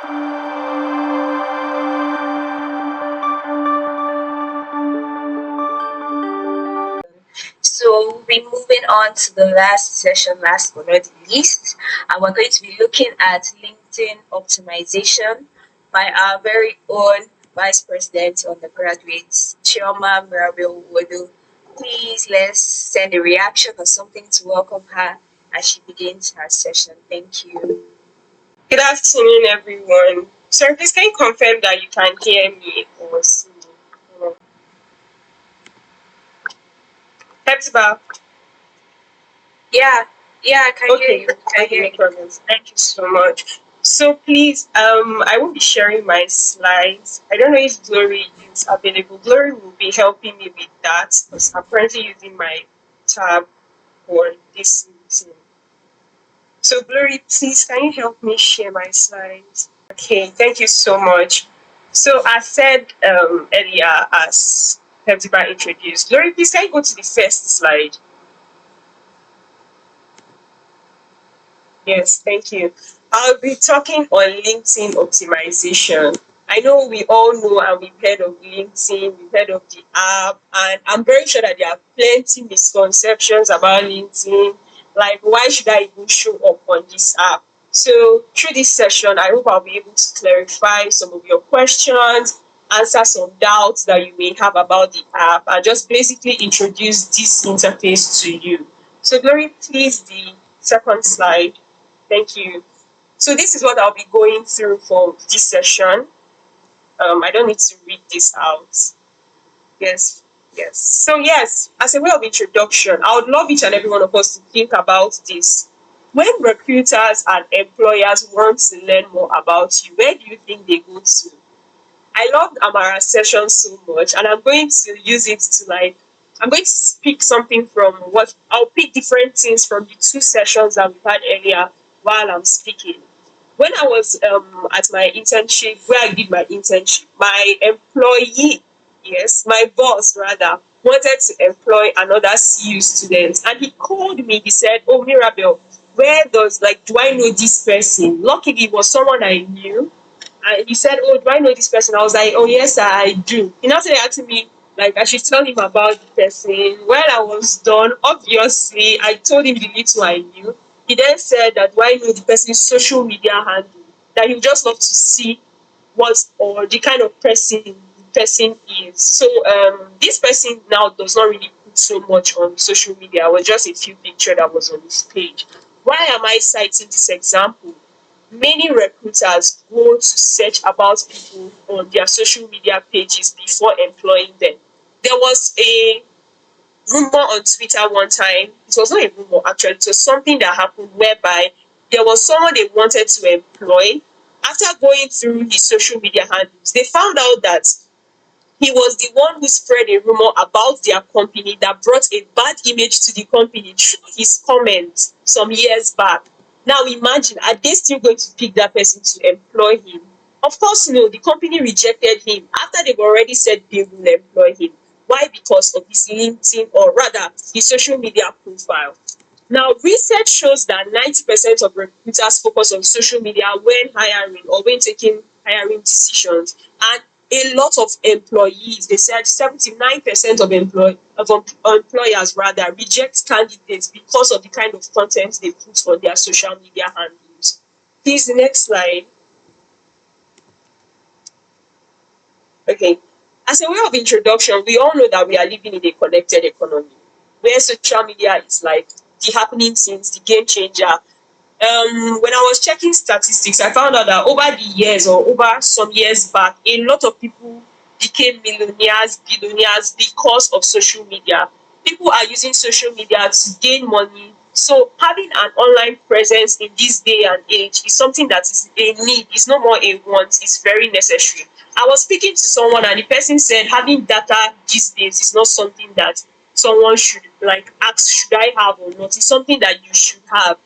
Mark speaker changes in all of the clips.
Speaker 1: So we're moving on to the last session, last but not least, and we're going to be looking at LinkedIn optimization by our very own Vice President undergraduates, Chioma Mirabel Nwodo. Please let's send a reaction or something to welcome her as she begins her session. Thank you.
Speaker 2: Good afternoon, everyone. Sir, please can you confirm that you can hear me or see me? Hepzibah.
Speaker 1: Yeah, yeah, I can hear
Speaker 2: Okay,
Speaker 1: you. I
Speaker 2: okay,
Speaker 1: hear
Speaker 2: no
Speaker 1: you.
Speaker 2: problems. Thank you so much. So please, I will be sharing my slides. I don't know if Glory is available. Glory will be helping me with that because I'm currently using my tab for this meeting. So Glory, please can you help me share my slides? Okay, thank you so much. So I said earlier, as Hepzibah introduced, Glory, please can you go to the first slide? Yes, thank you. I'll be talking on LinkedIn optimization. I know we all know and we've heard of LinkedIn, we've heard of the app, and I'm very sure that there are plenty misconceptions about LinkedIn. Like, why should I even show up on this app? So, through this session, I hope I'll be able to clarify some of your questions, answer some doubts that you may have about the app, and just basically introduce this interface to you. So, Glory, please, the second slide. Thank you. So this is what I'll be going through for this session. I don't need to read this out. Yes, yes. So yes, as a way of introduction, I would love each and every one of us to think about this. When recruiters and employers want to learn more about you, where do you think they go to? I loved Amara's session so much, and I'm going to use it to I'm going to speak something from what I'll pick different things from the two sessions that we've had earlier while I'm speaking. When I was at my internship, where I did my internship, my employee, yes, my boss rather, wanted to employ another CU student, and he called me. He said, "Oh, Mirabel, where does do I know this person?" Luckily, it was someone I knew, and he said, "Oh, do I know this person?" I was like, "Oh, yes, I do." He now started asking me, I should tell him about the person. When I was done, obviously, I told him the little I knew. He then said that, "Do I know the person's social media handle?" That he would just love to see what or the kind of person the person is. So, this person now does not really put so much on social media. It was just a few pictures that was on his page. Why am I citing this example? Many recruiters go to search about people on their social media pages before employing them. There was a rumor on Twitter one time. It was not a rumor actually, it was something that happened whereby there was someone they wanted to employ. After going through his social media handles, they found out that he was the one who spread a rumor about their company that brought a bad image to the company through his comments some years back. Now imagine, are they still going to pick that person to employ him? Of course, no. The company rejected him after they've already said they will employ him. Why? Because of his LinkedIn, or rather his social media profile. Now, research shows that 90% of recruiters focus on social media when hiring or when taking hiring decisions. And a lot of employees, they said 79% of employers rather reject candidates because of the kind of content they put on their social media handles. Please, the next slide. Okay. As a way of introduction, we all know that we are living in a connected economy where social media is like the happening things, the game changer. When I was checking statistics, I found out that over the years or over some years back, a lot of people became millionaires, billionaires because of social media. People are using social media to gain money. So having an online presence in this day and age is something that is a need. It's no more a want. It's very necessary. I was speaking to someone and the person said having data these days is not something that someone should ask, should I have or not? It's something that you should have.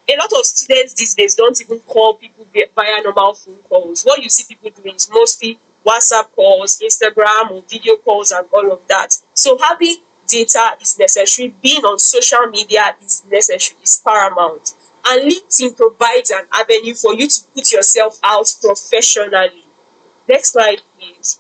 Speaker 2: A lot of students these days don't even call people via normal phone calls. What you see people doing is mostly WhatsApp calls, Instagram or video calls and all of that. So having data is necessary. Being on social media is necessary, is paramount. And LinkedIn provides an avenue for you to put yourself out professionally. Next slide, please.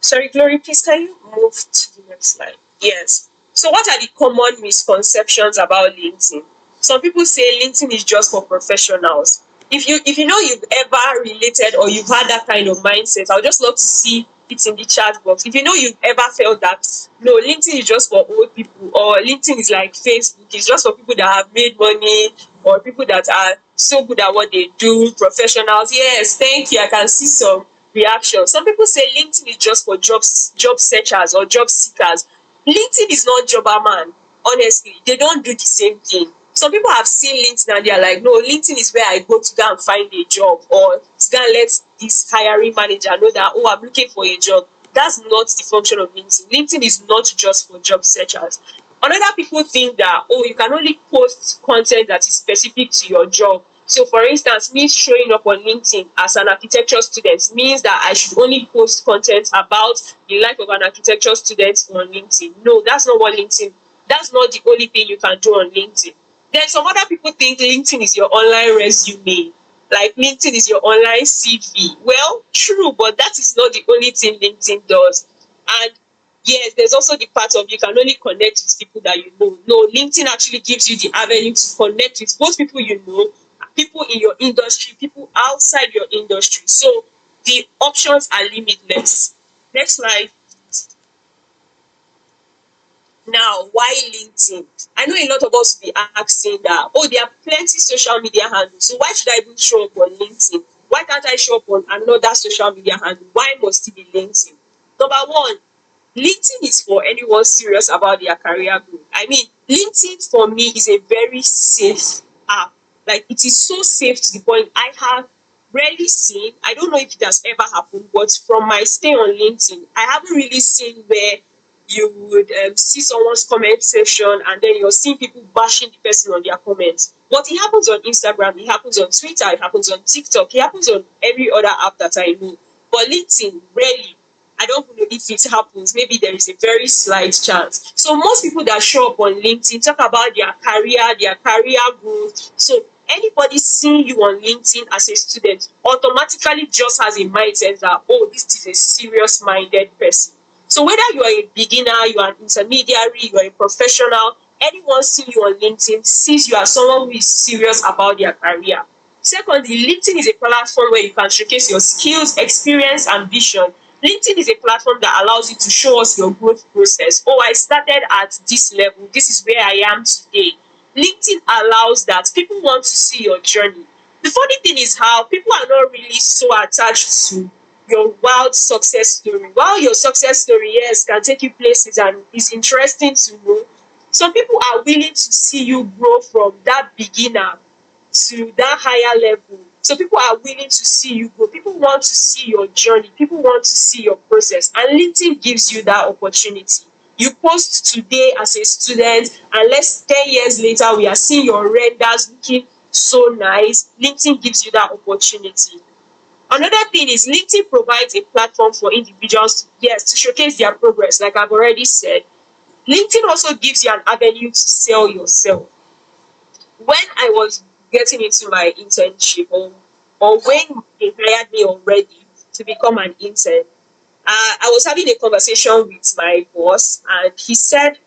Speaker 2: Sorry, Glory, please can you move to the next slide? Yes. So what are the common misconceptions about LinkedIn? Some people say LinkedIn is just for professionals. If you know you've ever related or you've had that kind of mindset, I would just love to see it in the chat box. If you know you've ever felt that no, LinkedIn is just for old people, or LinkedIn is like Facebook, it's just for people that have made money, or people that are so good at what they do, professionals. Yes, thank you. I can see some reaction. Some people say LinkedIn is just for job searchers or job seekers. LinkedIn is not jobber man. Honestly, they don't do the same thing. Some people have seen LinkedIn and they're like, no, LinkedIn is where I go to go and find a job, or to go and let this hiring manager know that, oh, I'm looking for a job. That's not the function of LinkedIn. LinkedIn is not just for job searchers. Another people think that, oh, you can only post content that is specific to your job. So for instance, me showing up on LinkedIn as an architecture student means that I should only post content about the life of an architecture student on LinkedIn. No, that's not what LinkedIn, that's not the only thing you can do on LinkedIn. Then some other people think LinkedIn is your online resume. Like LinkedIn is your online CV. Well, true, but that is not the only thing LinkedIn does. And yes, there's also the part of you can only connect with people that you know. No, LinkedIn actually gives you the avenue to connect with both people you know, people in your industry, people outside your industry. So the options are limitless. Next slide. Now, why LinkedIn? I know a lot of us will be asking that, oh, there are plenty social media handles. So why should I even show up on LinkedIn? Why can't I show up on another social media handle? Why must it be LinkedIn? Number one, LinkedIn is for anyone serious about their career growth. I mean, LinkedIn for me is a very safe app. Like it is so safe to the point I have rarely seen, I don't know if it has ever happened, but from my stay on LinkedIn, I haven't really seen where you would see someone's comment section and then you're seeing people bashing the person on their comments. But it happens on Instagram, it happens on Twitter, it happens on TikTok, it happens on every other app that I know. But LinkedIn, rarely. I don't know if it happens. Maybe there is a very slight chance. So most people that show up on LinkedIn talk about their career growth. So anybody seeing you on LinkedIn as a student automatically just has a mindset that, oh, this is a serious minded person. So whether you are a beginner, you are an intermediary, you are a professional, anyone seeing you on LinkedIn sees you as someone who is serious about their career. Secondly, LinkedIn is a platform where you can showcase your skills, experience, and vision. LinkedIn is a platform that allows you to show us your growth process. Oh, I started at this level. This is where I am today. LinkedIn allows that. People want to see your journey. The funny thing is how people are not really so attached to your wild success story. While your success story, yes, can take you places and is interesting to know, some people are willing to see you grow from that beginner to that higher level. So people are willing to see you grow. People want to see your journey. People want to see your process. And LinkedIn gives you that opportunity. You post today as a student, and let's 10 years later, we are seeing your renders looking so nice. LinkedIn gives you that opportunity. Another thing is LinkedIn provides a platform for individuals, yes, to showcase their progress, like I've already said. LinkedIn also gives you an avenue to sell yourself. When I was getting into my internship, or when they hired me already to become an intern, I was having a conversation with my boss, and he said,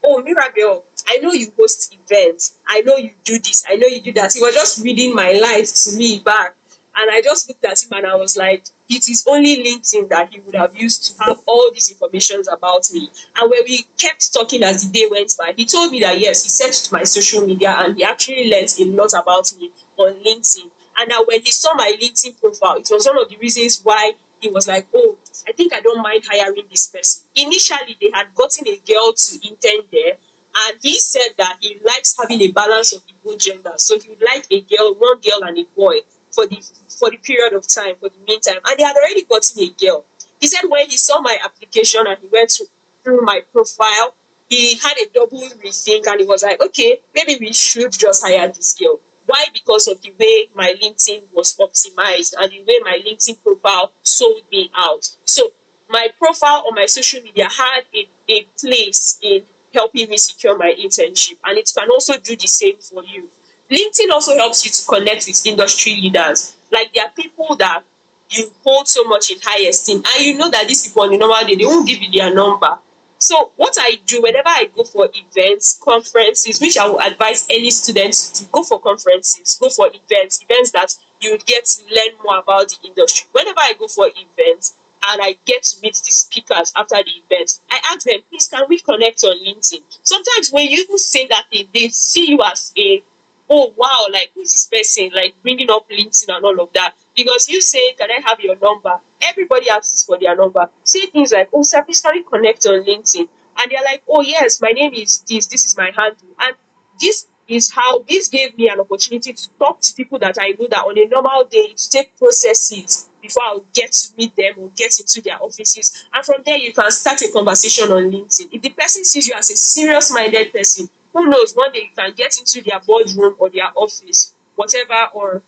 Speaker 2: "Oh, Mirabel, I know you host events. I know you do this. I know you do that." He was just reading my life to me back, and I just looked at him and I was like, "It is only LinkedIn that he would have used to have all these informations about me." And when we kept talking as the day went by, he told me that yes, he searched my social media and he actually learned a lot about me on LinkedIn. And that when he saw my LinkedIn profile, it was one of the reasons why he was like, "Oh, I think I don't mind hiring this person." Initially, they had gotten a girl to intern there, and he said that he likes having a balance of the both genders. So he would like a girl, one girl, and a boy for the period of time, for the meantime. And they had already gotten a girl. He said when he saw my application and he went through my profile, he had a double rethink and he was like, okay, maybe we should just hire this girl. Why? Because of the way my LinkedIn was optimized and the way my LinkedIn profile sold me out. So my profile on my social media had a place in helping me secure my internship, and it can also do the same for you. LinkedIn also helps you to connect with industry leaders. Like there are people that you hold so much in high esteem, and you know that these people on the normal day they won't give you their number. So what I do whenever I go for events, conferences, which I will advise any students to go for conferences, go for events that you would get to learn more about the industry. Whenever I go for events and I get to meet the speakers after the event, I ask them, please can we connect on LinkedIn? Sometimes when you even say that thing, they see you as a, oh wow, like who's this person, like bringing up LinkedIn and all of that. Because you say, can I have your number? Everybody asks for their number. Say things like, oh sir, please can we connect on LinkedIn? And they're like, oh yes, my name is this is my handle. And this is how this gave me an opportunity to talk to people that I know that on a normal day it take processes before I will get to meet them or get into their offices. And from there you can start a conversation on LinkedIn. If the person sees you as a serious minded person, who knows, one day you can get into their boardroom or their office, whatever, or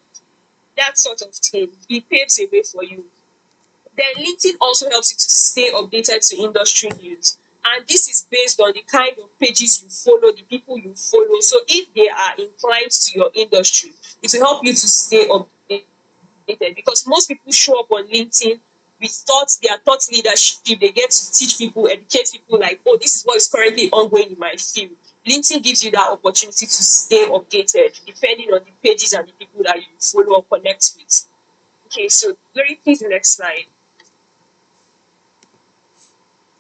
Speaker 2: that sort of thing. It paves a way for you. Then LinkedIn also helps you to stay updated to industry news. And this is based on the kind of pages you follow, the people you follow. So if they are inclined to your industry, it will help you to stay updated, because most people show up on LinkedIn with thoughts, their thought leadership. They get to teach people, educate people like, oh, this is what is currently ongoing in my field. LinkedIn gives you that opportunity to stay updated depending on the pages and the people that you follow or connect with. Okay, so Glory, please the next slide.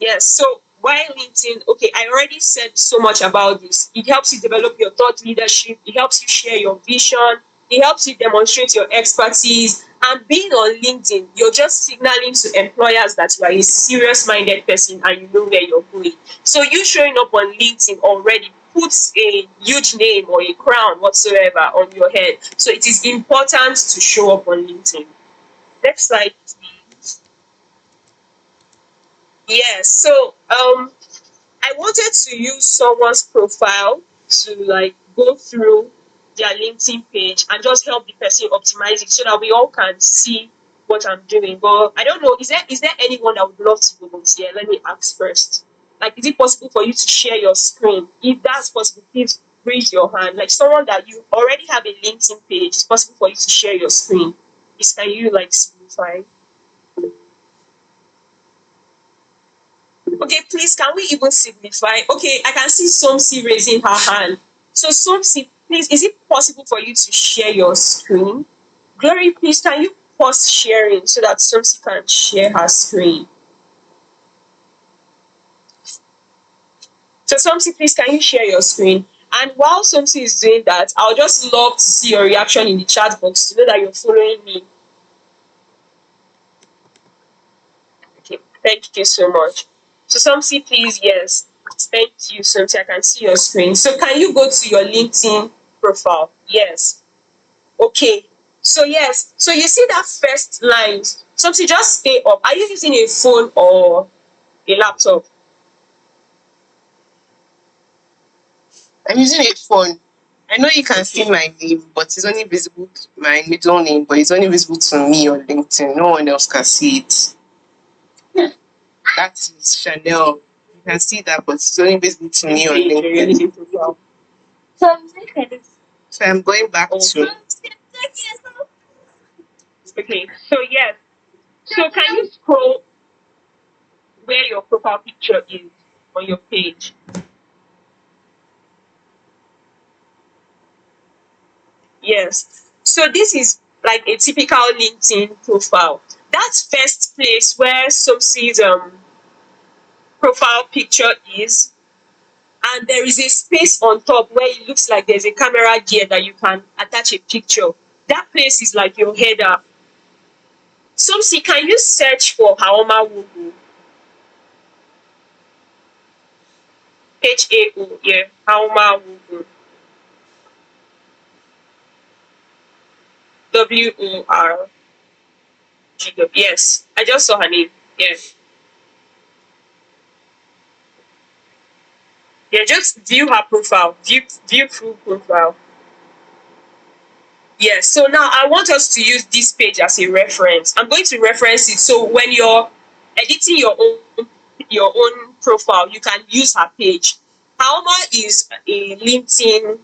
Speaker 2: Yes. So why LinkedIn? Okay, I already said so much about this. It helps you develop your thought leadership. It helps you share your vision. It helps you demonstrate your expertise. And being on LinkedIn, you're just signaling to employers that you are a serious minded person and you know where you're going. So you showing up on LinkedIn already puts a huge name or a crown whatsoever on your head. So it is important to show up on LinkedIn. Next slide, please. Yes. So I wanted to use someone's profile to like go through their LinkedIn page and just help the person optimize it so that we all can see what I'm doing. But I don't know, is there anyone that would love to volunteer? Let me ask first. Like, is it possible for you to share your screen? If that's possible, please raise your hand. Like someone that you already have a LinkedIn page, it's possible for you to share your screen. Is can you like simplify? Okay, please, can we even signify? Okay, I can see Somsi raising her hand. So, Somsi, please, is it possible for you to share your screen? Glory, please, can you pause sharing so that Somsi can share her screen? So, Somsi, please, can you share your screen? And while Somsi is doing that, I would just love to see your reaction in the chat box to know that you're following me. Okay, thank you so much. So Somsi, please, yes. Thank you, Somsi. I can see your screen. So can you go to your LinkedIn profile? Yes. Okay. So yes. So you see that first line. Somsi, just stay up. Are you using a phone or a laptop?
Speaker 3: I'm using a phone. I know you can see
Speaker 2: Okay.
Speaker 3: my name, but it's only visible my middle name, but it's only visible to me on LinkedIn. No one else can see it. That is Chanel. You can see that, but it's only visible to me on
Speaker 2: Page or your
Speaker 3: LinkedIn.
Speaker 2: LinkedIn profile.
Speaker 3: So I'm going back
Speaker 2: Okay.
Speaker 3: to
Speaker 2: Okay. So yes. So can you scroll where your profile picture is on your page? Yes. So this is like a typical LinkedIn profile. That's first place where Subsi's profile picture is, and there is a space on top where it looks like there's a camera gear that you can attach a picture. That place is like your header. Subsi, can you search for Haoma Wugu? Hao, yeah, Haoma Wugu. Worg. Yes, I just saw her name. Yeah. Yeah, just view her profile. View full profile. Yes. So now I want us to use this page as a reference. I'm going to reference it. So when you're editing your own profile, you can use her page. Alma is a LinkedIn.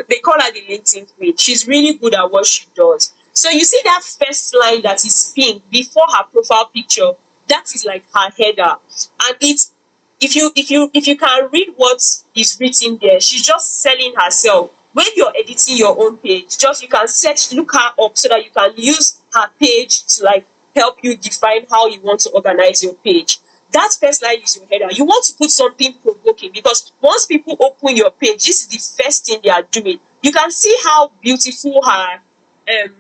Speaker 2: They call her the LinkedIn queen. She's really good at what she does. So you see that first line that is pinned before her profile picture, that is like her header. And it's if you can read what is written there, she's just selling herself. When you're editing your own page, just you can search, look her up so that you can use her page to like help you define how you want to organize your page. That first line is your header. You want to put something provoking because once people open your page, this is the first thing they are doing. You can see how beautiful her um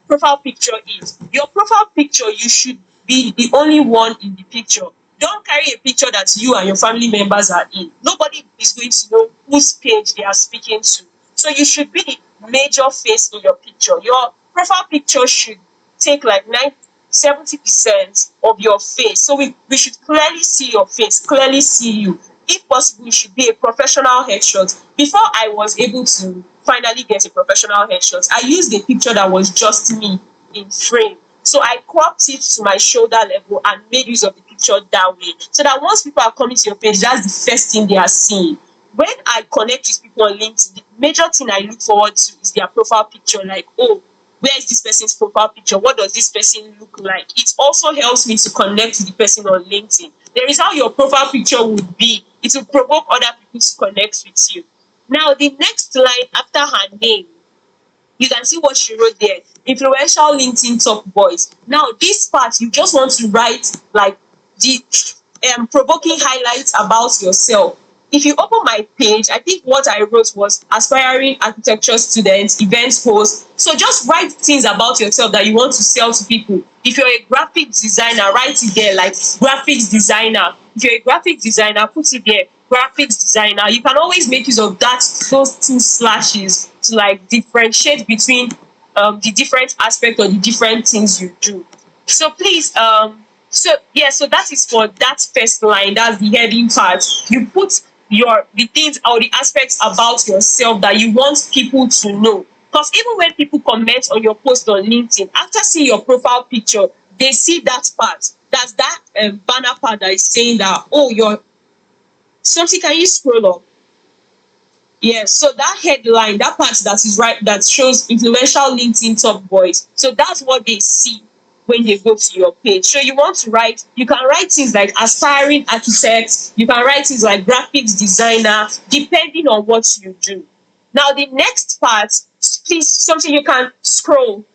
Speaker 2: profile picture is. Your profile picture, you should be the only one in the picture. Don't carry a picture that you and your family members are in. Nobody is going to know whose page they are speaking to. So you should be the major face in your picture. Your profile picture should take like 70% of your face. So we should clearly see your face, clearly see you. If possible, it should be a professional headshot. Before I was able to finally get a professional headshot, I used a picture that was just me in frame. So I cropped it to my shoulder level and made use of the picture that way. So that once people are coming to your page, that's the first thing they are seeing. When I connect with people on LinkedIn, the major thing I look forward to is their profile picture. Like, oh, where is this person's profile picture? What does this person look like? It also helps me to connect with the person on LinkedIn. There is how your profile picture would be. It will provoke other people to connect with you. Now, the next line after her name, you can see what she wrote there. Influential LinkedIn top boys. Now, this part, you just want to write like the provoking highlights about yourself. If you open my page, I think what I wrote was aspiring architecture students, events host. So just write things about yourself that you want to sell to people. If you're a graphic designer, write it there like graphics designer. If you're a graphic designer, put it there graphics designer. You can always make use of that those two slashes to like differentiate between the different aspect or the different things you do. So please so yeah, so that is for that first line. That's the heading part. You put your the things or the aspects about yourself that you want people to know. Because even when people comment on your post on LinkedIn, after seeing your profile picture, they see that part. That's that banner part that is saying that, oh, you're something. Can you scroll up? Yes, so that headline, that part that is right, that shows influential LinkedIn top boys. So that's what they see when they go to your page. So you want to write, you can write things like aspiring architect, you can write things like graphics designer, depending on what you do. Now, the next part, please, something you can scroll.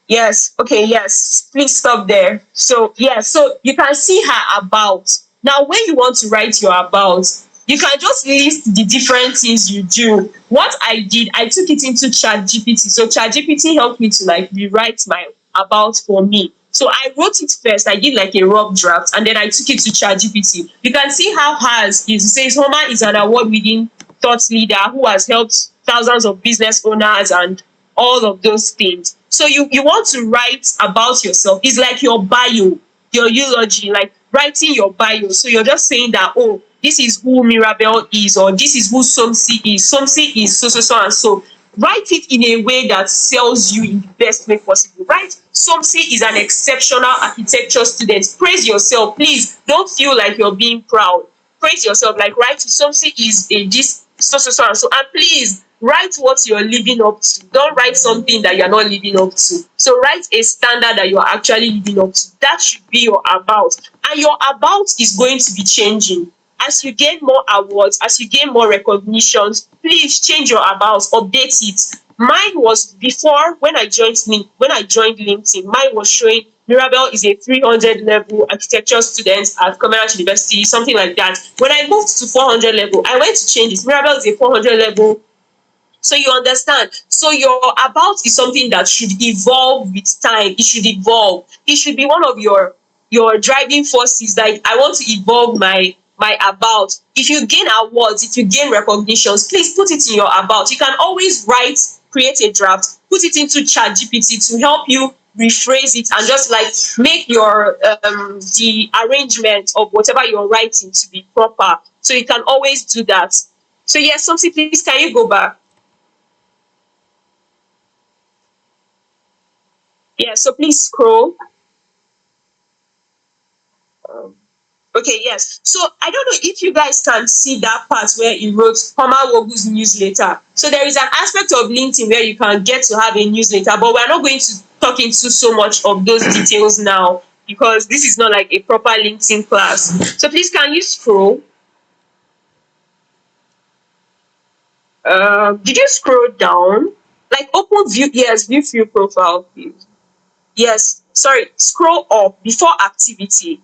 Speaker 2: Yes. Okay. Yes. Please stop there. So yeah. So you can see her about. Now, when you want to write your about, you can just list the different things you do. What I did, I took it into Chat GPT. So Chat GPT helped me to like rewrite my about for me. So I wrote it first. I did like a rough draft, and then I took it to Chat GPT. You can see how hers is. It says Homer is an award-winning thought leader who has helped thousands of business owners and all of those things. So you want to write about yourself. It's like your bio, your eulogy, like writing your bio. So you're just saying that, oh, this is who Mirabel is, or this is who Somsi is. Somsi is so so so and so. Write it in a way that sells you in the best way possible. Right? Somsi is an exceptional architecture student. Praise yourself, please. Don't feel like you're being proud. Praise yourself. Like write something is a this so so so and so. And please write what you're living up to. Don't write something that you're not living up to. So write a standard that you're actually living up to. That should be your about. And your about is going to be changing. As you gain more awards, as you gain more recognitions, please change your about, update it. Mine was before when I joined LinkedIn, mine was showing Mirabel is a 300 level architecture student at Commonwealth University, something like that. When I moved to 400 level, I went to change it. Mirabel is a 400 level. So you understand. So your about is something that should evolve with time. It should evolve. It should be one of your driving forces. Like I want to evolve my about. If you gain awards, if you gain recognitions, please put it in your about. You can always write, create a draft, put it into Chat GPT to help you rephrase it and just like make your the arrangement of whatever you're writing to be proper. So you can always do that. So yes, something please can you go back? Yeah, so please scroll. Okay, yes. So I don't know if you guys can see that part where he wrote Homa Wogu's newsletter. So there is an aspect of LinkedIn where you can get to have a newsletter, but we're not going to talk into so much of those details now because this is not like a proper LinkedIn class. So please, can you scroll? Did you scroll down? Like open view, yes, view profile, please. Yes, sorry, scroll up before activity.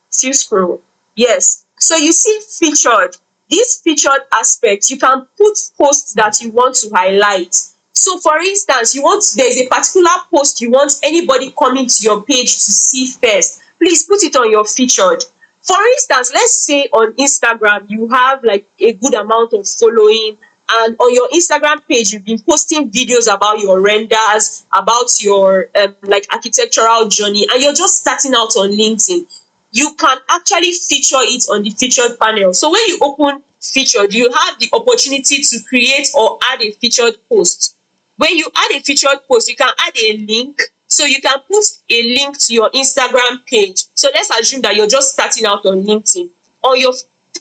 Speaker 2: Still scroll. Yes. So you see featured. This featured aspect, you can put posts that you want to highlight. So for instance, there's a particular post you want anybody coming to your page to see first. Please put it on your featured. For instance, let's say on Instagram you have like a good amount of following, and on your Instagram page you've been posting videos about your renders, about your like architectural journey, and you're just starting out on LinkedIn. You can actually feature it on the featured panel. So when you open featured, you have the opportunity to create or add a featured post. When you add a featured post, you can add a link. So you can put a link to your Instagram page. So let's assume that you're just starting out on LinkedIn. On your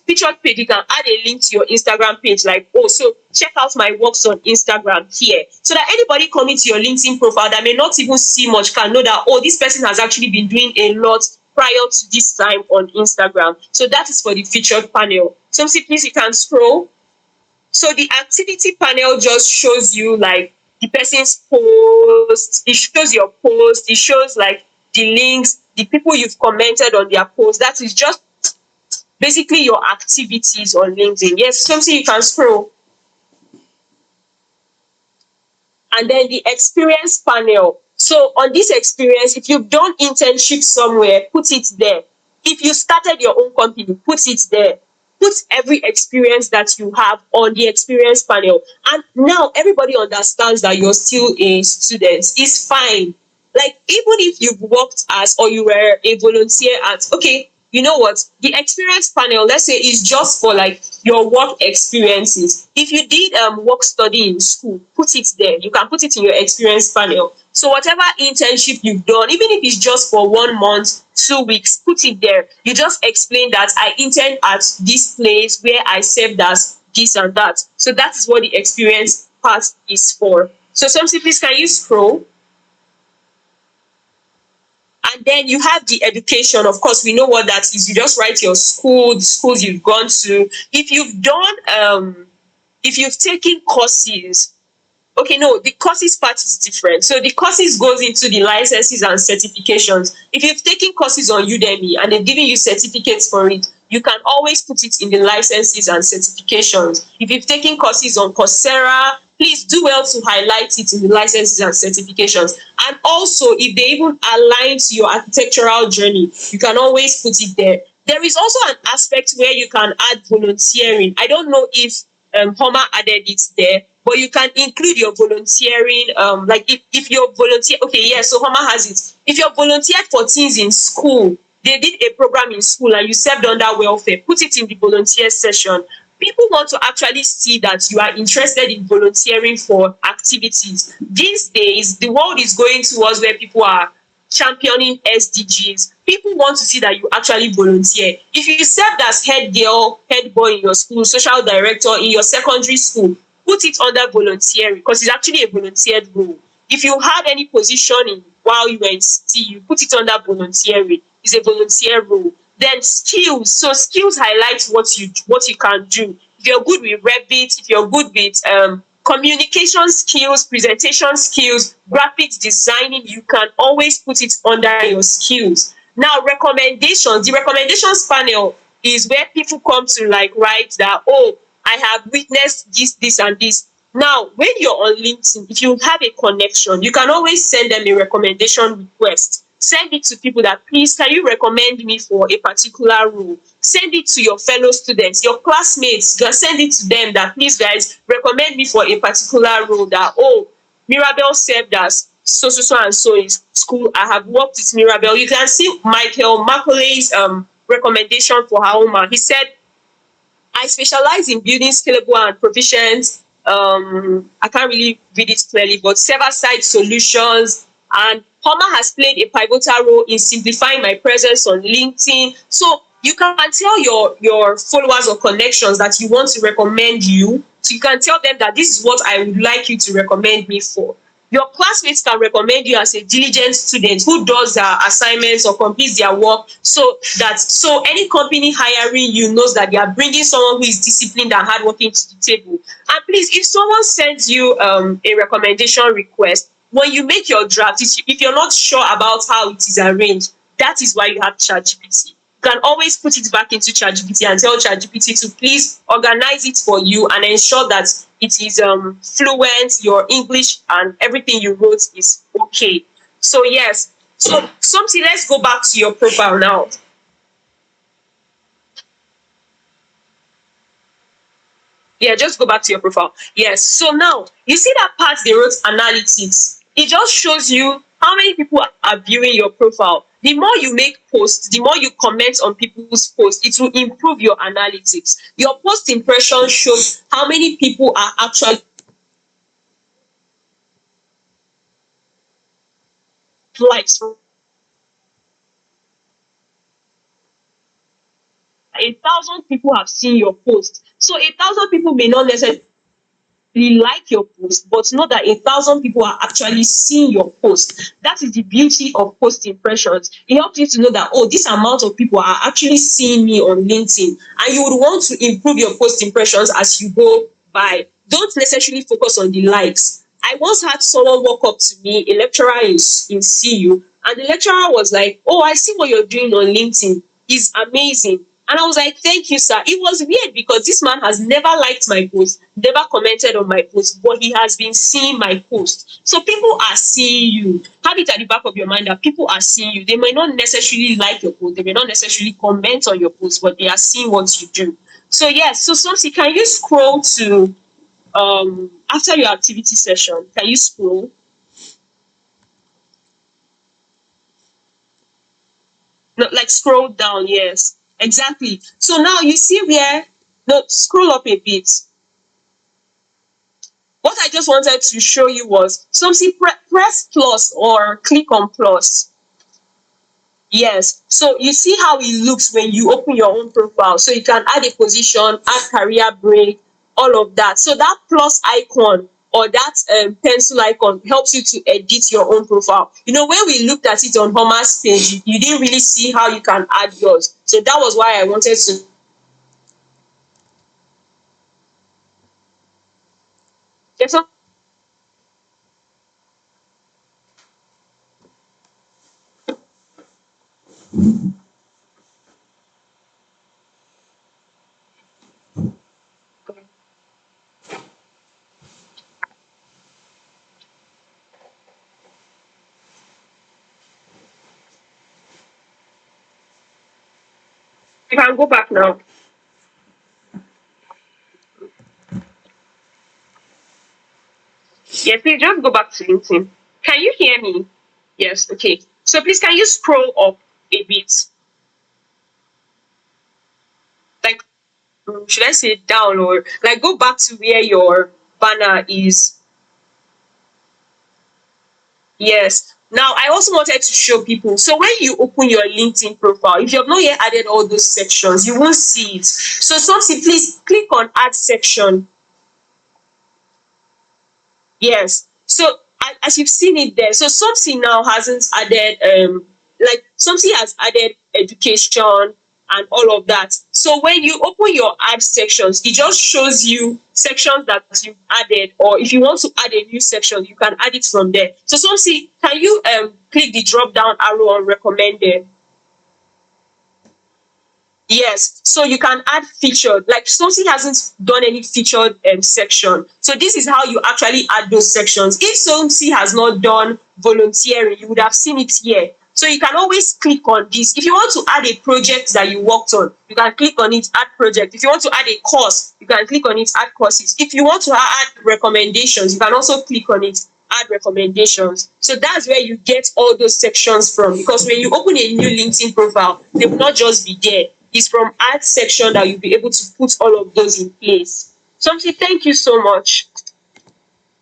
Speaker 2: featured page, you can add a link to your Instagram page, like, oh, so check out my works on Instagram here. So that anybody coming to your LinkedIn profile that may not even see much can know that, oh, this person has actually been doing a lot prior to this time on Instagram. So that is for the featured panel. So please, you can scroll. So the activity panel just shows you like the person's post, it shows your post, it shows like the links, the people you've commented on their post. That is just basically your activities on LinkedIn. Yes, something you can scroll. And then the experience panel. So on this experience, if you've done internship somewhere, put it there. If you started your own company, put it there. Put every experience that you have on the experience panel. And now everybody understands that you're still a student. It's fine. Like even if you've worked as or you were a volunteer at, okay, you know what, the experience panel, let's say, is just for like your work experiences. If you did work study in school, put it there. You can put it in your experience panel. So whatever internship you've done, even if it's just for 1 month, 2 weeks, put it there. You just explain that I interned at this place where I served as this and that. So that is what the experience part is for. So something, please, can you scroll? And then you have the education. Of course, we know what that is. You just write your school, the schools you've gone to. If you've done if you've taken courses, okay, no, the courses part is different. So the courses goes into the licenses and certifications. If you've taken courses on Udemy and they're giving you certificates for it, you can always put it in the licenses and certifications. If you've taken courses on Coursera, please do well to highlight it in the licenses and certifications. And also, if they even align to your architectural journey, you can always put it there. There is also an aspect where you can add volunteering. I don't know if Homa added it there, but you can include your volunteering. Like if you're volunteer, okay, yeah, so Homa has it. If you're volunteered for things in school, they did a program in school and you served under welfare, put it in the volunteer session. People want to actually see that you are interested in volunteering for activities. These days, the world is going towards where people are championing SDGs. People want to see that you actually volunteer. If you served as head girl, head boy in your school, social director in your secondary school, put it under volunteering because it's actually a volunteered role. If you had any position in while you were in city, you put it under volunteering. It's a volunteer role. Then skills. So skills highlight what you can do. If you're good with Revit, if you're good with communication skills, presentation skills, graphics designing, you can always put it under your skills. Now, recommendations. The recommendations panel is where people come to like write that, oh, I have witnessed this, and this. Now, when you're on LinkedIn, if you have a connection, you can always send them a recommendation request. Send it to people that, please, can you recommend me for a particular role? Send it to your fellow students, your classmates. You can send it to them that, please, guys, recommend me for a particular role that, oh, Mirabel served as so and so in school. I have worked with Mirabel. You can see Michael Macauley's recommendation for Haoma. He said, I specialize in building scalable and proficient, I can't really read it clearly, but server side solutions. And Homa has played a pivotal role in simplifying my presence on LinkedIn. So you can tell your followers or connections that you want to recommend you. So you can tell them that this is what I would like you to recommend me for. Your classmates can recommend you as a diligent student who does their assignments or completes their work, so any company hiring you knows that they are bringing someone who is disciplined and hardworking to the table. And please, if someone sends you a recommendation request, when you make your draft, if you're not sure about how it is arranged, that is why you have ChatGPT. You can always put it back into ChatGPT and tell ChatGPT to please organize it for you and ensure that it is fluent, your English and everything you wrote is okay. So yes, so something, let's go back to your profile now. Yeah, just go back to your profile. Yes. So now you see that part they wrote analytics. It just shows you how many people are viewing your profile. The more you make posts, the more you comment on people's posts, it will improve your analytics. Your post impression shows how many people are actually likes. 1,000 people have seen your post. So 1,000 people may not necessarily like your post, but know that 1,000 people are actually seeing your post. That is the beauty of post impressions. It helps you to know that, oh, this amount of people are actually seeing me on LinkedIn, and you would want to improve your post impressions as you go by. Don't necessarily focus on the likes. I once had someone walk up to me, a lecturer in CU, and the lecturer was like, oh, I see what you're doing on LinkedIn. It's amazing. And I was like, thank you, sir. It was weird because this man has never liked my post, never commented on my post, but he has been seeing my post. So people are seeing you. Have it at the back of your mind that people are seeing you. They may not necessarily like your post, they may not necessarily comment on your post, but they are seeing what you do. So yes, so Somsi, can you scroll to after your activity session? Can you scroll? No, like scroll down, yes. Exactly. So now you see where, no, scroll up a bit. What I just wanted to show you was something, press plus or click on plus. Yes. So you see how it looks when you open your own profile. So you can add a position, add career break, all of that. So that plus icon or that pencil icon helps you to edit your own profile. You know, when we looked at it on Homer's page, you didn't really see how you can add yours. So that was why I wanted to. Yes, so you can go back now. Yes, please just go back to LinkedIn. Can you hear me? Yes, okay. So please, can you scroll up a bit? Like, should I say down or like go back to where your banner is? Yes. Now, I also wanted to show people. So when you open your LinkedIn profile, if you have not yet added all those sections, you won't see it. So something, please click on add section. Yes. So as you've seen it there, so something now hasn't added like something has added education and all of that. So when you open your add sections, it just shows you sections that you've added, or if you want to add a new section, you can add it from there. So something, can you click the drop down arrow on recommended? Yes, so you can add featured. Like something hasn't done any featured section. So this is how you actually add those sections. If something has not done volunteering, you would have seen it here. So you can always click on this. If you want to add a project that you worked on, you can click on it, add project. If you want to add a course, you can click on it, add courses. If you want to add recommendations, you can also click on it, add recommendations. So that's where you get all those sections from. Because when you open a new LinkedIn profile, they will not just be there. It's from add section that you'll be able to put all of those in place. Something, thank you so much.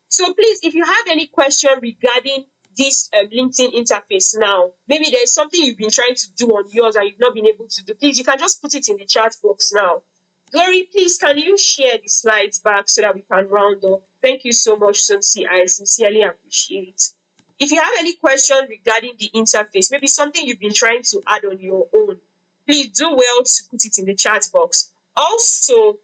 Speaker 2: So please, if you have any question regarding this LinkedIn interface now. Maybe there's something you've been trying to do on yours and you've not been able to do. Please, you can just put it in the chat box now. Glory, please, can you share the slides back so that we can round up? Thank you so much, Sunsi. I sincerely appreciate. If you have any question regarding the interface, maybe something you've been trying to add on your own, please do well to put it in the chat box. Also,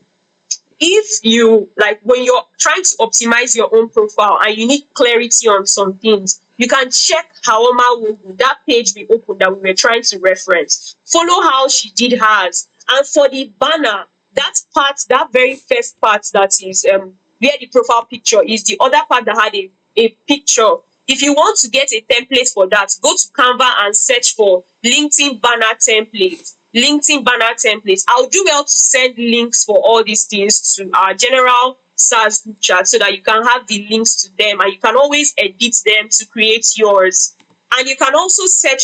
Speaker 2: if you like when you're trying to optimize your own profile and you need clarity on some things, you can check Haoma Wogu, that page we opened that we were trying to reference. Follow how she did hers. And for the banner, that part, that very first part that is where the profile picture is, the other part that had a picture. If you want to get a template for that, go to Canva and search for LinkedIn banner template. LinkedIn banner templates. I'll do well to send links for all these things to our general SaaS group chat so that you can have the links to them and you can always edit them to create yours. And you can also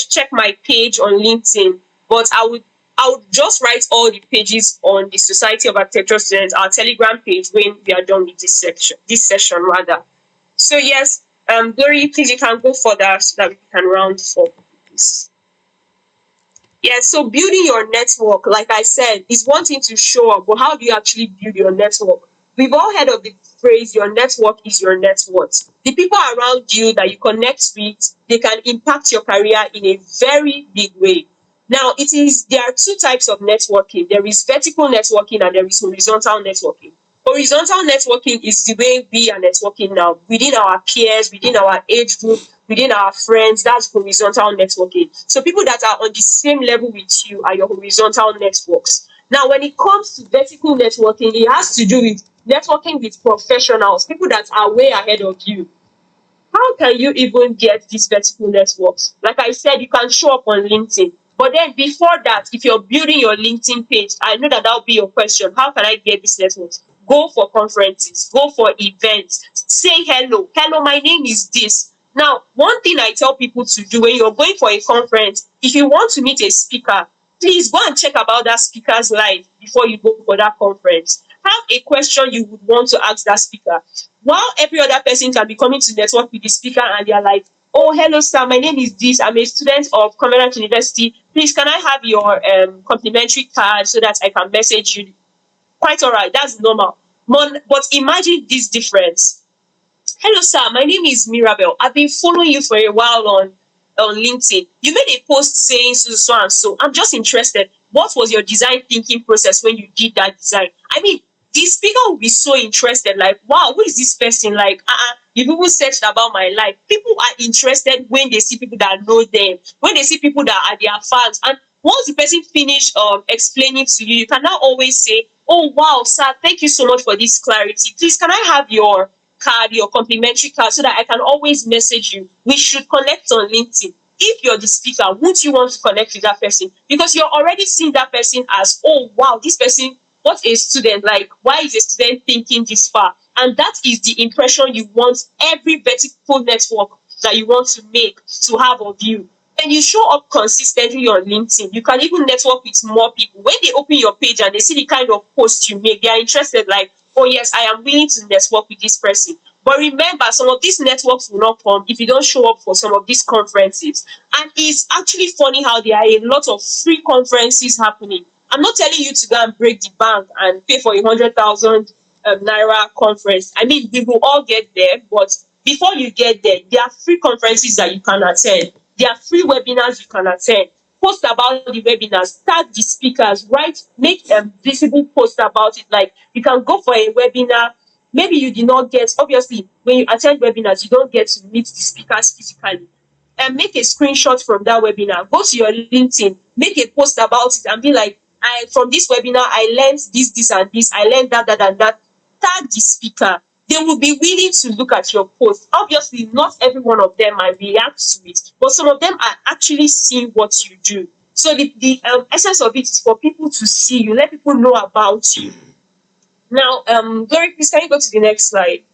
Speaker 2: check my page on LinkedIn, but I would just write all the pages on the Society of Architecture Students, our Telegram page, when we are done with this session rather. So yes, Glory, please you can go further so that we can round up this. Yeah, so building your network, like I said, is one thing to show up, but how do you actually build your network? We've all heard of the phrase, your network is your net worth. The people around you that you connect with, they can impact your career in a very big way. Now, there are two types of networking. There is vertical networking and there is horizontal networking. Horizontal networking is the way we are networking now within our peers, within our age group, within our friends. That's horizontal networking. So people that are on the same level with you are your horizontal networks. Now, when it comes to vertical networking, it has to do with networking with professionals, people that are way ahead of you. How can you even get these vertical networks? Like I said, you can show up on LinkedIn. But then before that, if you're building your LinkedIn page, I know that that'll be your question. How can I get these networks? Go for conferences, go for events, say hello. Hello, my name is this. Now, one thing I tell people to do when you're going for a conference, if you want to meet a speaker, please go and check about that speaker's life before you go for that conference. Have a question you would want to ask that speaker. While every other person can be coming to network with the speaker and they're like, oh, hello, sir, my name is this. I'm a student of Covenant University. Please, can I have your complimentary card so that I can message you? Quite all right, that's normal. But imagine this difference. Hello, sir. My name is Mirabel. I've been following you for a while on LinkedIn. You made a post saying so, so and so. I'm just interested. What was your design thinking process when you did that design? I mean, the speaker will be so interested. Like, wow, who is this person? Like, you people searched about my life. People are interested when they see people that know them, when they see people that are their fans. And once the person finish explaining to you, you can now always say, oh wow, sir, thank you so much for this clarity. Please, can I have your card, your complimentary card, so that I can always message you? We should connect on LinkedIn. If you're the speaker, won't you want to connect with that person? Because you're already seeing that person as, oh wow, this person, what a student. Like, why is a student thinking this far? And that is the impression you want every vertical network that you want to make to have of you. When you show up consistently on LinkedIn, you can even network with more people. When they open your page and they see the kind of post you make, they are interested, like, oh yes, I am willing to network with this person. But remember, some of these networks will not come if you don't show up for some of these conferences. And it's actually funny how there are a lot of free conferences happening. I'm not telling you to go and break the bank and pay for 100,000 naira conference. I mean, we will all get there, but before you get there, there are free conferences that you can attend. There are free webinars you can attend. Post about the webinars, tag the speakers, write, make a visible post about it. Like, you can go for a webinar. Maybe you did not get, obviously, when you attend webinars, you don't get to meet the speakers physically. And make a screenshot from that webinar. Go to your LinkedIn, make a post about it, and be like, I from this webinar, I learned this, and this. I learned that, and that. Tag the speaker. They will be willing to look at your post. Obviously, not every one of them might react to it, but some of them are actually seeing what you do. So the essence of it is for people to see you, let people know about you. Now, Glory, please can you go to the next slide?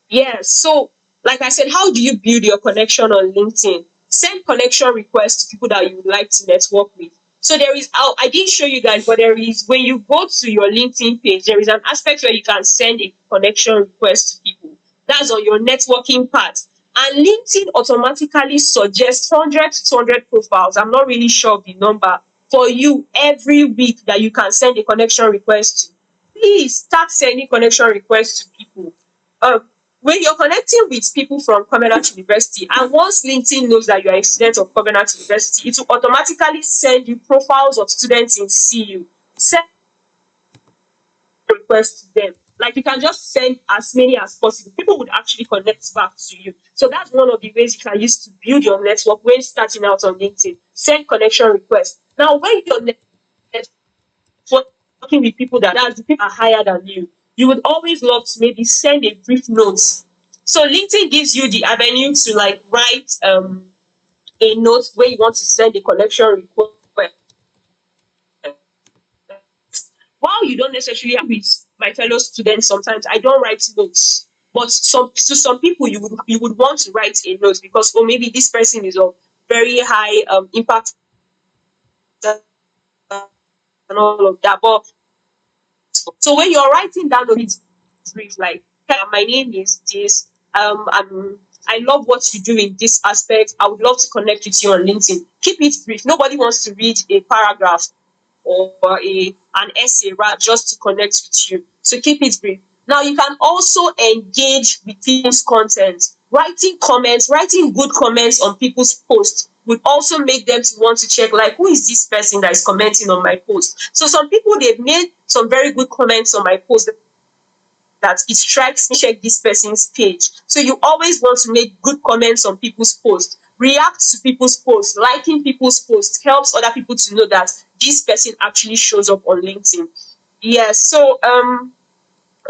Speaker 2: Yes. So, like I said, how do you build your connection on LinkedIn? Send connection requests to people that you would like to network with. So there is, I didn't show you guys, but there is, when you go to your LinkedIn page, there is an aspect where you can send a connection request to people. That's on your networking part. And LinkedIn automatically suggests 100 to 200 profiles. I'm not really sure of the number for you every week that you can send a connection request to. Please start sending connection requests to people. Um, when you're connecting with people from Covenant University, and once LinkedIn knows that you are a student of Covenant University, it will automatically send you profiles of students in CU. Send request to them. Like, you can just send as many as possible. People would actually connect back to you. So that's one of the ways you can use to build your network when starting out on LinkedIn. Send connection requests. Now, when you're working with people that's the people are higher than you would always love to maybe send a brief note. So LinkedIn gives you the avenue to like write a note where you want to send a connection request. While you don't necessarily have with my fellow students, sometimes I don't write notes. But some people you would want to write a note because, oh, maybe this person is of very high impact and all of that. But so when you're writing down on it, brief, like, my name is this, I love what you do in this aspect. I would love to connect with you on LinkedIn. Keep it brief. Nobody wants to read a paragraph or an essay, right, just to connect with you. So keep it brief. Now you can also engage with people's content. Writing good comments on people's posts would also make them to want to check, like, who is this person that is commenting on my post. So some people, they've made some very good comments on my post that it strikes me, check this person's page. So you always want to make good comments on people's posts, react to people's posts. Liking people's posts helps other people to know that this person actually shows up on LinkedIn. Yes. So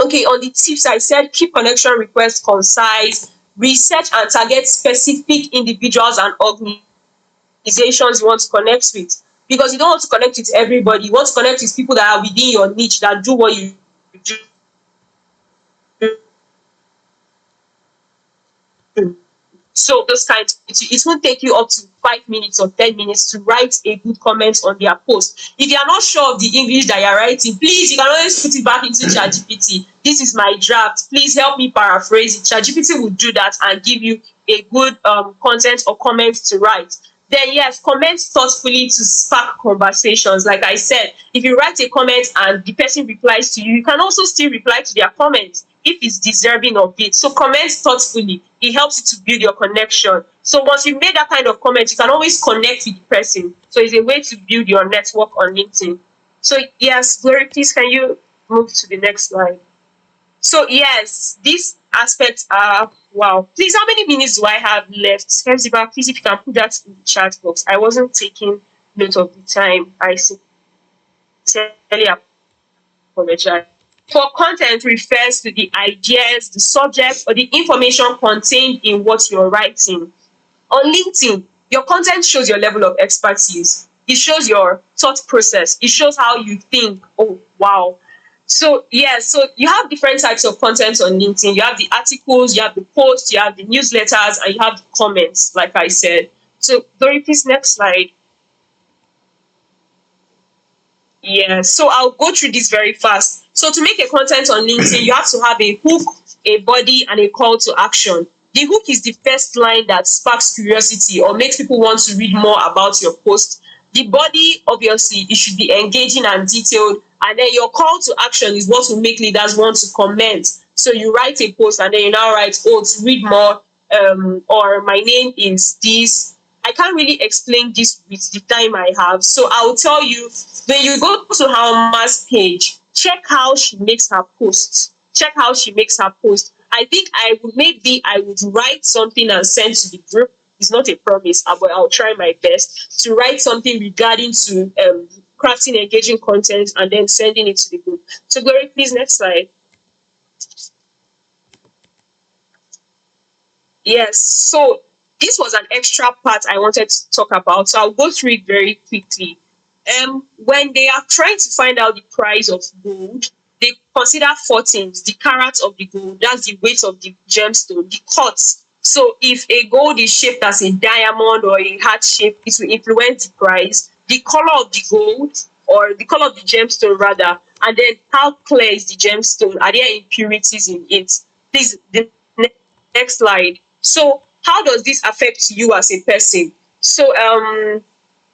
Speaker 2: okay, on the tips I said, keep connection requests concise, research and target specific individuals and organizations you want to connect with, because you don't want to connect with everybody. You want to connect with people that are within your niche, that do what you do. So those kinds, it won't take you up to 5 minutes or 10 minutes to write a good comment on their post. If you are not sure of the English that you're writing, please, you can always put it back into ChatGPT. This is my draft. Please help me paraphrase it. ChatGPT will do that and give you a good content or comments to write. Then yes, comment thoughtfully to spark conversations. Like I said, if you write a comment and the person replies to you, you can also still reply to their comment if it's deserving of it. So comment thoughtfully. It helps you to build your connection. So once you made that kind of comment, you can always connect with the person. So it's a way to build your network on LinkedIn. So yes, Glory, please can you move to the next slide? So yes, these aspects are, wow. Please, how many minutes do I have left? Hepzibah, please, if you can put that in the chat box. I wasn't taking note of the time. I sincerely apologize. For content refers to the ideas, the subject, or the information contained in what you're writing. On LinkedIn, your content shows your level of expertise. It shows your thought process. It shows how you think. Oh, wow. So, yeah, so you have different types of content on LinkedIn. You have the articles, you have the posts, you have the newsletters, and you have the comments, like I said. So, Dory, please, next slide. Yeah, so I'll go through this very fast. So to make a content on LinkedIn, you have to have a hook, a body, and a call to action. The hook is the first line that sparks curiosity or makes people want to read more about your post. The body, obviously, it should be engaging and detailed. And then your call to action is what will make leaders want to comment. So you write a post and then you now write, oh, to read more, or my name is this. I can't really explain this with the time I have. So I'll tell you, when you go to Halma's page, check how she makes her posts. Check how she makes her post. I think I would write something and send to the group. It's not a promise, but I'll try my best to write something regarding to crafting engaging content and then sending it to the group. So Glory, please, next slide. Yes, so this was an extra part I wanted to talk about, so I'll go through it very quickly. When they are trying to find out the price of gold, they consider four things: the carat of the gold, that's the weight of the gemstone, the cuts. So if a gold is shaped as a diamond or a heart shape, it will influence the price. the color of the gold, or the color of the gemstone rather, and then how clear is the gemstone? Are there impurities in it? Please, the next slide. So how does this affect you as a person? So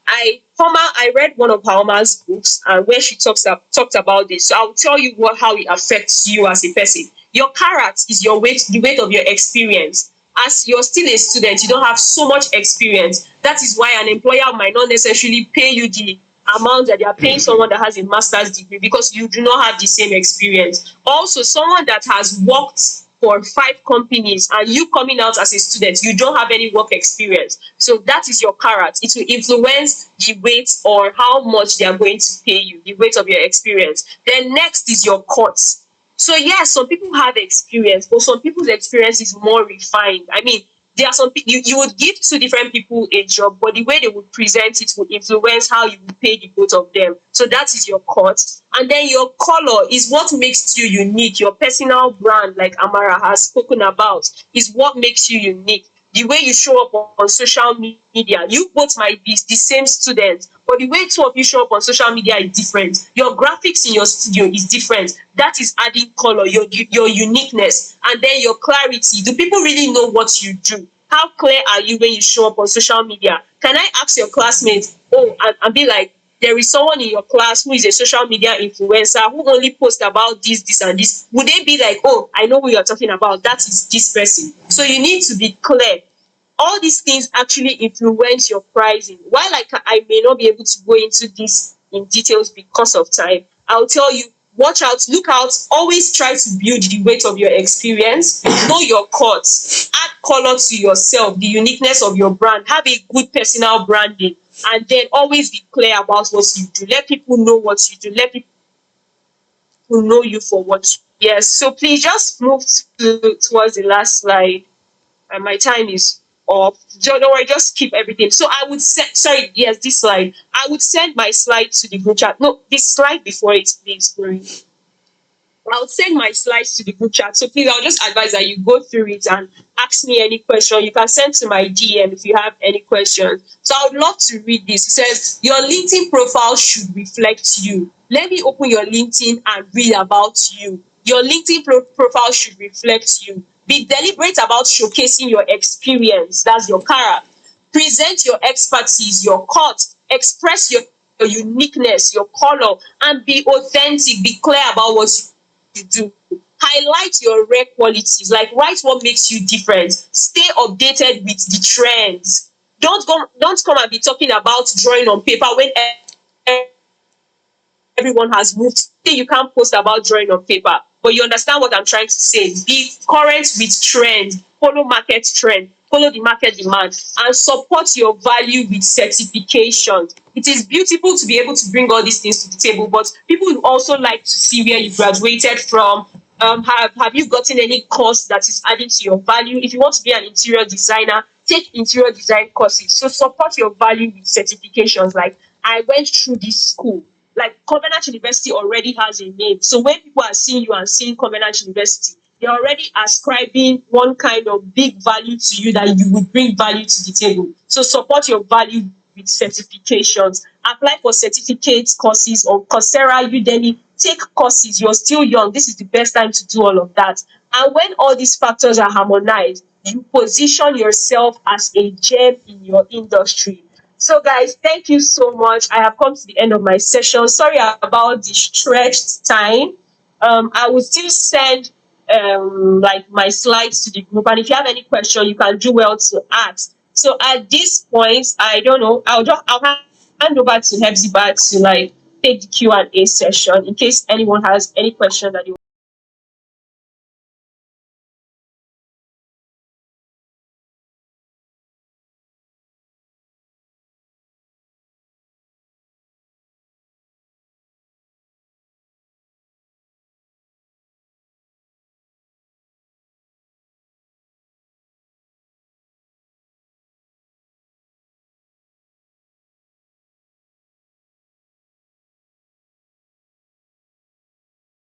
Speaker 2: I read one of Palmer's books, and where she talked about this. So I'll tell you what how it affects you as a person. Your character is your weight, the weight of your experience. As you're still a student, you don't have so much experience. That is why an employer might not necessarily pay you the amount that they are paying someone that has a master's degree, because you do not have the same experience. Also, someone that has worked for 5 companies and you coming out as a student, you don't have any work experience. So that is your carrot. It will influence the weight or how much they are going to pay you, the weight of your experience. Then next is your cost. So yes, some people have experience, but some people's experience is more refined. I mean, there are some you would give 2 different people a job, but the way they would present it would influence how you would pay the both of them. So that is your cut. And then your color is what makes you unique. Your personal brand, like Amara has spoken about, is what makes you unique. The way you show up on social media, you both might be the same student, but the way 2 of you show up on social media is different. Your graphics in your studio is different. That is adding color, your uniqueness, and then your clarity. Do people really know what you do? How clear are you when you show up on social media? Can I ask your classmates, oh, and be like, there is someone in your class who is a social media influencer who only posts about this, and this? Would they be like, oh, I know who you're talking about, that is this person? So you need to be clear. All these things actually influence your pricing. While I may not be able to go into this in details because of time, I'll tell you, watch out, look out, always try to build the weight of your experience, know your cuts, add color to yourself, the uniqueness of your brand, have a good personal branding, and then always be clear about what you do. Let people know what you do. Let people know you for what you. Yes. So please just move towards the last slide, and my time is up. Don't worry, just keep everything. So I would send, sorry, yes, this slide. I would send my slide to the group chat. No, this slide before it, please. Sorry. I'll send my slides to the group chat. So please, I'll just advise that you go through it and ask me any question. You can send to my DM if you have any questions. So I would love to read this. It says, your LinkedIn profile should reflect you. Let me open your LinkedIn and read about you. Your LinkedIn profile should reflect you. Be deliberate about showcasing your experience. That's your character. Present your expertise, your cut, express your uniqueness, your color, and be authentic. Be clear about what you do. Highlight your rare qualities, like write what makes you different. Stay updated with the trends. Don't come and be talking about drawing on paper when everyone has moved. Say you can't post about drawing on paper, but you understand what I'm trying to say. Be current with trends, follow market trend, follow the market demand, and support your value with certification. It is beautiful to be able to bring all these things to the table, but people would also like to see where you graduated from. Have you gotten any course that is adding to your value? If you want to be an interior designer, take interior design courses. So support your value with certifications. Like, I went through this school. Like, Covenant University already has a name. So when people are seeing you and seeing Covenant University, they're already ascribing one kind of big value to you, that you would bring value to the table. So support your value with certifications. Apply for certificate courses on Coursera, Udemy. Take courses. You're still young. This is the best time to do all of that. And when all these factors are harmonized, you position yourself as a gem in your industry. So, guys, thank you so much. I have come to the end of my session. Sorry about the stretched time. I will still send like my slides to the group, and if you have any question, you can do well to ask. So at this point, I don't know. I'll hand over to Hepzibah to like take the Q&A session in case anyone has any question that you